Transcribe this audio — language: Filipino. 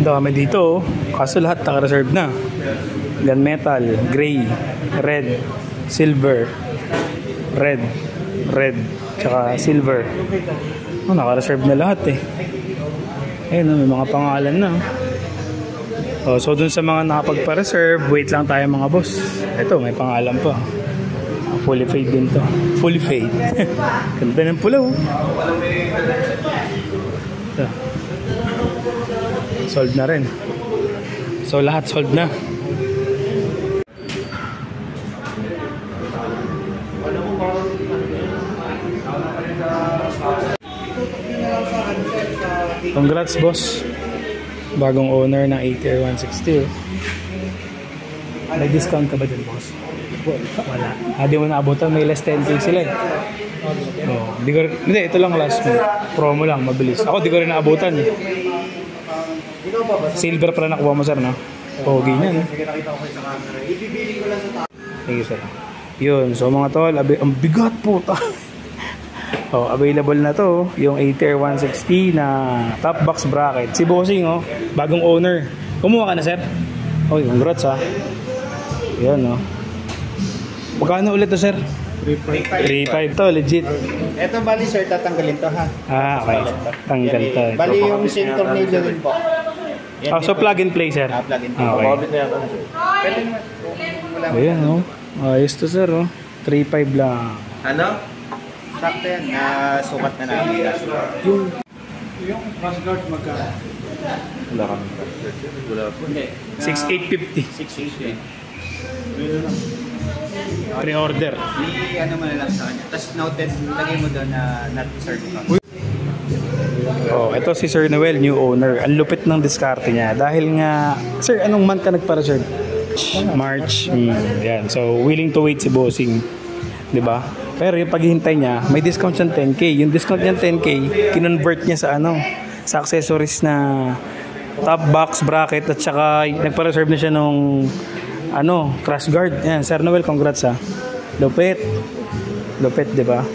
Ang dami dito, oh. Kaso lahat naka-reserve na. Gunmetal, gray, red, silver, red, tsaka silver. Oh, naka-reserve na lahat eh. Ayun, may mga pangalan na. Oh, so dun sa mga nakapagpa-reserve, wait lang tayo mga boss. Ito, may pangalan pa. Fully fade din to. Fully fade. Ganda ng pula, oh. Ito. Sold na rin. So lahat sold na. Congrats boss. Bagong owner ng ATR 160. May discount ka ba dyan boss? Wala. Di mo naabutan, may less 10k sila eh. Oh, hindi, ito lang last mo. Promo lang, mabilis. Ako di ko rin naabutan eh. Silver pala nakuha mo sir, no? Pogi niya, no? Thank you sir. Yun, so mga tol, ang bigat po ta. Oh, available na to, yung ATR 160 na top box bracket. Si Bossing, oh, bagong owner. Kumuha ka na sir? Oh, congrats ha. Yan, no? Magkano ulit to sir? 3.5 to, legit. Ito bali sir, tatanggalin to ha. Okay. Tanggal to. Bali yung sin tornilyo din po. Oh, so plug and play sir. Plug and play. Okay. Pwede naman. Ayan, no? Ayos to sir, oh. 3.5 lang. Ano? Sakto yan. Sukat na namin. Yung cross guard magkano? Wala kami. Wala po. 6,850. 6,850. Pre-order. Ano mo na lang sa kanya. Tapos noted, lagay mo doon na not certified. Oh, ito si Sir Noel, new owner. Ang lupit ng diskarte niya. Dahil nga, sir, anong month ka nagpa-reserve? March. Yan. So, willing to wait si Bossing. Diba? Pero yung paghihintay niya, may discount siyang 10k. Yung discount niya 10k, kinonvert niya sa sa accessories na top box, bracket, at saka nagpa-reserve na siya nung crash guard. Yan, Sir Noel, congrats ha. Lupit. Lupit, diba?